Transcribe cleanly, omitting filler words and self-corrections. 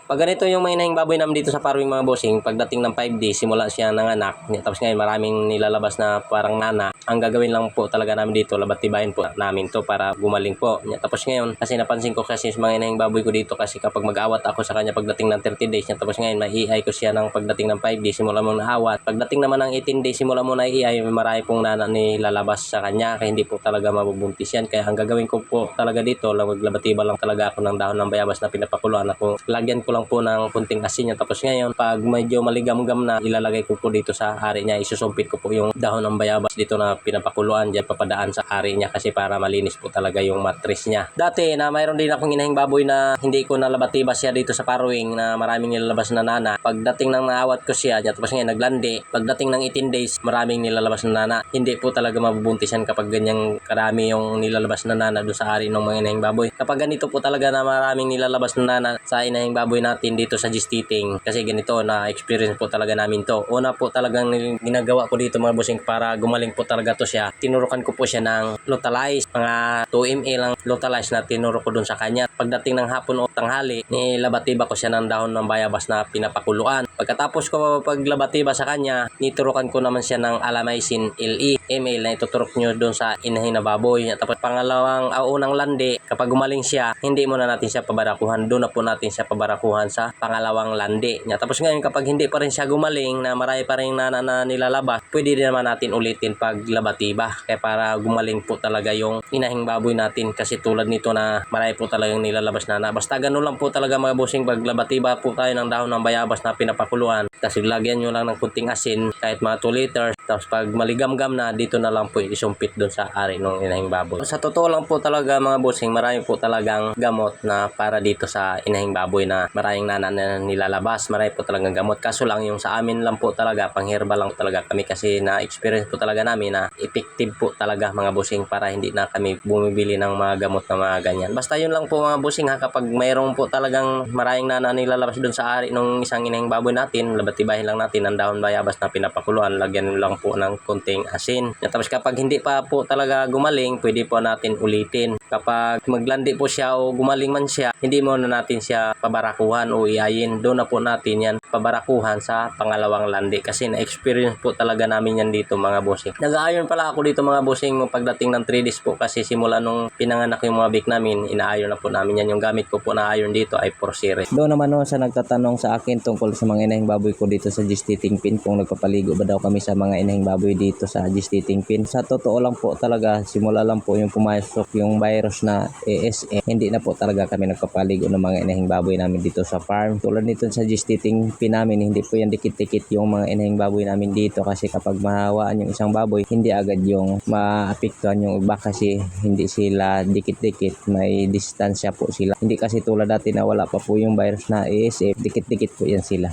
Pag ganito yung mga inahing baboy namin dito sa farming mga bossing, pagdating ng 5 days, simula siya nanganak. Tapos ngayon maraming nilalabas na parang nana. Ang gagawin lang po talaga namin dito, labat-tibayin po namin to para gumaling po. Tapos ngayon, kasi napansin ko kasi sa mga inahing baboy ko dito kasi kapag mag-awat ako sa kanya pagdating ng 30 days, tapos ngayon mai-iay ko siya ng pagdating ng 5 days, simula mo na awat. Pagdating naman ng 18 days, simula mo na i-iay, marami pong nana nilalabas sa kanya, kaya hindi po talaga mabubuntis yan. Kaya ang gagawin ko po talaga dito, maglabatiba lang talaga ako ng dahon ng bayabas na pinapakuluan ako. Lagyan ko lang po ng kunting asin niya. Tapos ngayon, pag medyo maligam-gam na, ilalagay ko po dito sa ari niya. Isusumpit ko po yung dahon ng bayabas dito na pinapakuluan. Diyan papadaan sa ari niya kasi para malinis po talaga yung matris niya. Dati na mayroon din akong inahing baboy na hindi ko nalabatiba siya dito sa farrowing na maraming nilalabas na nana. Pagdating ng naawat ko siya, tapos ngayon naglandi. Pagdating ng 18 days, maraming nilalabas na nana. Hindi po talaga mabubuntisan kapag ganyang karami yung nilalabas na nana doon sa ari ng mga inahing baboy. Kapag ganito po talaga na maraming nilalabas na nana sa inahing baboy natin dito sa gestating, kasi ganito na experience po talaga namin to. Una po talagang ginagawa ko dito mga bossing para gumaling po talaga to siya. Tinurukan ko po siya ng Lutalize, mga 2 ml lang Lutalize na tinuro ko doon sa kanya. Pagdating ng hapon o tanghali, nilabatiba ko siya ng dahon ng bayabas na pinapakuluan. Pagkatapos ko paglabatiba sa kanya, niturukan ko naman siya ng Alamycin LE ml na ituturok nyo doon sa inahin na baboy. Tapos pangalawang unang landi, kapag gumaling siya, hindi muna natin siya pabarakuhan. Doon na po natin siya pabarakuhan sa pangalawang landi. Tapos ngayon, kapag hindi pa rin siya gumaling, na marami pa rin na nilalabas, pwede din naman natin ulitin paglabatiba. Kaya para gumaling po talaga yung inahing baboy natin. Kasi tulad nito na marami po talagang nilalabas na. Basta ganun lang po talaga mga bossing, paglabatiba po tayo ng dahon ng bayabas na pinapakuluan. Tapos lagyan nyo lang ng kunting asin, kahit mga 2 liters. Tapos pag maligam-gam na, dito na lang po isumpit doon sa ari ng inahing baboy. Sa totoo lang po talaga mga bossing, marami po talagang gamot na para dito sa inahing baboy na maraming nana na nilalabas. Marami po talagang gamot. Kaso lang yung sa amin lang po talaga, pang herbal lang talaga kami kasi na-experience po talaga namin na effective po talaga mga bossing para hindi na kami bumibili ng mga gamot na mga ganyan. Basta yun lang po mga bossing ha, kapag mayroon po talagang maraming nana nilalabas doon sa ari ng isang inahing baboy natin, labatibahin lang natin ang dahon bayabas na pinapakuluan, lagyan lang po ng konting asin. Tapos kapag hindi pa po talaga gumaling, pwede po natin ulitin. Kapag maglandi po siya o gumaling man siya, hindi mo na natin siya pabarakuhan o iayin. Doon na po natin yan pabarakuhan sa pangalawang landi kasi na-experience po talaga namin yan dito mga bossing. Nag-iron pala ako dito mga bossing pagdating ng 3 days po kasi simula nung pinanganak yung mga bik namin, ina-iron na po namin yan. Yung gamit ko po na iron dito ay 4 series. Doon naman sa nagtatanong sa akin tungkol sa mga inahing baboy ko dito sa gestating pin, kung nagpapaligo ba daw kami sa mga inahing baboy dito sa gestating pin. Sa totoo lang po talaga, simula lang po yung pumasok yung virus na ASM, hindi na po talaga kami nagpapaligo ng mga inahing baboy namin dito sa farm. Tulad nito sa gestating pin namin, hindi po yan dikit-dikit yung mga inahing baboy namin dito kasi kapag mahawaan yung isang baboy, hindi agad yung maapektuhan yung iba kasi hindi sila dikit-dikit, may distansya po sila. Hindi kasi tulad dati na wala pa po yung virus na ASF, dikit-dikit po yan sila.